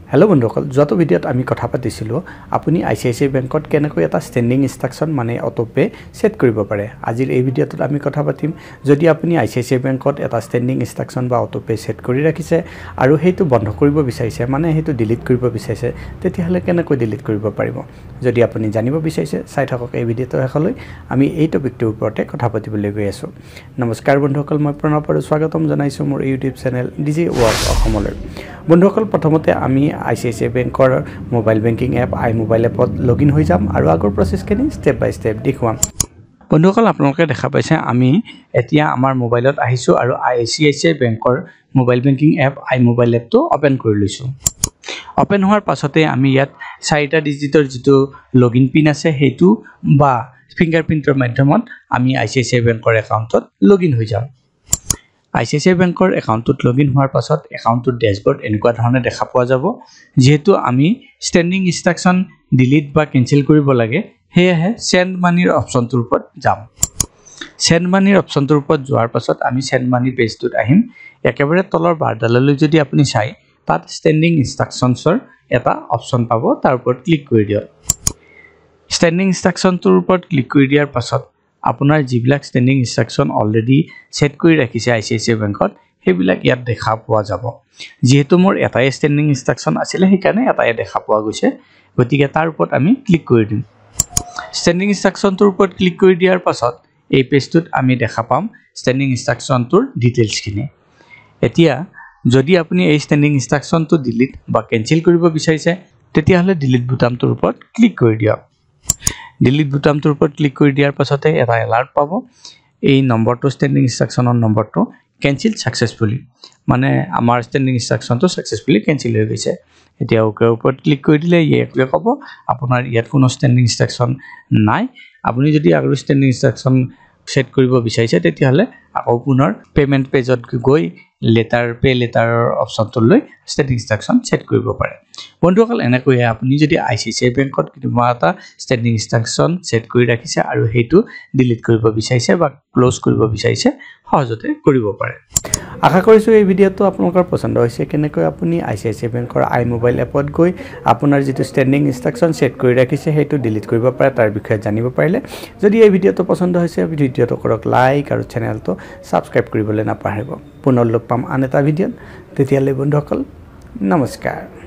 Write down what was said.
hello बंधुসকল যত ভিডিওত আমি কথা পাতিছিলো আপুনি আইসিআইসিআই বেংকত কেনেকৈ এটা স্ট্যান্ডিং ইনস্ট্রাকশন মানে অটোপে সেট কৰিব পাৰে আজিৰ এই ভিডিওত আমি কথা পাতিম যদি আপুনি আইসিআইসিআই বেংকত এটা স্ট্যান্ডিং ইনস্ট্রাকশন বা অটোপে সেট কৰি ৰাখিছে আৰু হেতু বন্ধ কৰিব বিচাৰিছে মানে হেতু ডিলিট কৰিব বিচাৰিছে তেতিয়াহলে কেনেকৈ ডিলিট কৰিব পাৰিব যদি আপুনি জানিব বিচাৰিছে চাই থাকক এই ভিডিওটো শেষলৈ আমি এই টপিকটোৰ ওপৰতে কথা পাতিবলৈ গৈ আছো নমস্কাৰ বন্ধুসকল মই প্ৰণৱ আৰু স্বাগতম জনাইছো মোৰ ইউটিউব চেনেল ডিজি ৱৰ্ক অসমলৈ বন্ধুসকল প্ৰথমতে আমি আইসিআইসিআই বেংকৰ মোবাইল বেংকিং এপ আই মোবাইল এপত লগইন হৈ যাম আৰু আগৰ প্ৰসেসখিনি স্টেপ বাই স্টেপ দেখুৱাম বন্ধুসকল আপোনালোকে দেখা পাইছে আমি এতিয়া আমাৰ মোবাইলত আহিছো আৰু আইসিআইসিআই বেংকৰ মোবাইল বেংকিং এপ আই মোবাইল এপটো ওপেন কৰি লৈছো ওপেন হোৱাৰ পাছতে আমি ইয়াত 4টা ডিজিটৰ যেটো লগইন পিন আছে হেতু বা ফিংগাৰপ্ৰিন্টৰ মাধ্যমত আমি আইসিআইসিআই বেংকৰ একাউণ্টত লগইন হৈ যাম আইসিআইসিআই বেংকৰ একাউণ্টত লগইন হোৱাৰ পাছত একাউণ্টৰ ড্যাশবোৰ্ড এনেকুৱা ধৰণে দেখা পোৱা যাব যেহেতু আমি স্ট্যান্ডিং ইনস্ট্ৰাকশন ডিলিট বা ক্যান্সেল কৰিব লাগে হেহে সেন্ড মানিৰ অপচনটোৰ ওপৰত যাম সেন্ড মানিৰ অপচনটোৰ ওপৰত যোৱাৰ পাছত আমি সেন্ড মানি পেজটোত আহিম একেবাৰে তলৰ বাৰডাললৈ যদি আপুনি চাই তাত স্ট্যান্ডিং ইনস্ট্ৰাকশনছৰ এটা অপচন পাব তাৰ ওপৰত ক্লিক কৰি দিয়ক স্ট্যান্ডিং ইনস্ট্ৰাকশনটোৰ ওপৰত ক্লিক কৰি দিয়াৰ পাছত আপোনাৰ যিবিলাক স্ট্যান্ডিং ইনস্ট্ৰাকশন অলৰেডি সেট কৰি ৰাখিছে আইসিআইসিআই বেংকত হেবিলাক ইয়াত দেখা পোৱা যাব যেহেতু মোৰ এটাই স্ট্যান্ডিং ইনস্ট্ৰাকশন আছিল সেইকাৰণে এটাই দেখা পোৱা গৈছে গতিকে তাৰ ওপৰত আমি ক্লিক কৰি দিম স্ট্যান্ডিং ইনস্ট্ৰাকশনটোৰ ওপৰত ক্লিক কৰি দিয়াৰ পাছত এই পেজটোত আমি দেখা পাম স্ট্যান্ডিং ইনস্ট্ৰাকশনটোৰ ডিটেইলছখিনি এতিয়া যদি আপুনি এই স্ট্যান্ডিং ইনস্ট্ৰাকশনটো ডিলিট বা ক্যান্সেল কৰিব বিচাৰিছে তেতিয়াহলে ডিলিট বুটামটোৰ ওপৰত ক্লিক কৰি দিয়ক ডিলিট বুটামটোৰ ওপৰত ক্লিক কৰি দিয়াৰ পাছতে এটা এলাৰ্ট পাব এই নম্বৰটো স্ট্যান্ডিং ইনস্ট্ৰাকশনৰ নম্বৰটো ক্যান্সেল সাকসেসফুলি মানে আমাৰ স্ট্যান্ডিং ইনস্ট্ৰাকশনটো সাকসেসফুলি ক্যান্সেল হৈ গৈছে এতিয়া ওকে ওপৰত ক্লিক কৰি দিলে ইয়ে ক'ব আপোনাৰ ইয়াত কোনো স্ট্যান্ডিং ইনস্ট্ৰাকশন নাই আপুনি যদি আগৰ স্ট্যান্ডিং ইনস্ট্ৰাকশন সেট কৰিব বিচাৰিছে তেতিয়াহলে আকৌ পুনৰ পেমেন্ট পেজত গৈ পে লেটাৰৰ অপচনটোলৈ স্ট্যান্ডিং ইনস্ট্ৰাকশন সেট কৰিব পাৰে বন্ধুসকল এনেকৈ আপুনি যদি আইসিআইসিআই বেংকত কিবা এটা স্ট্যান্ডিং ইনস্ট্ৰাকশন সেট কৰি ৰাখিছে আৰু হেতু ডিলিট কৰিব বিচাৰিছে বা ক্লোজ কৰিব বিচাৰিছে সহজতে কৰিব পাৰে আশা কৰিছো এই ভিডিওটো আপোনালোকৰ পছন্দ হৈছে কেনেকৈ আপুনি আইসিআইসিআই বেংকৰ আই মোবাইল এপত গৈ আপোনাৰ যেটো স্ট্যান্ডিং ইনস্ট্ৰাকশন সেট কৰি ৰাখিছে হেতু ডিলিট কৰিব পাৰে তাৰ বিষয়ে জানিব পাৰিলে যদি এই ভিডিওটো পছন্দ হৈছে ভিডিওটো কৰক লাইক আৰু চেনেলটো সাবস্ক্ৰাইব কৰিবলৈ নাপাহৰিব পুনৰ লগ পাম আন এটা ভিডিওত তেতিয়ালৈ বন্ধুসকল নমস্কাৰ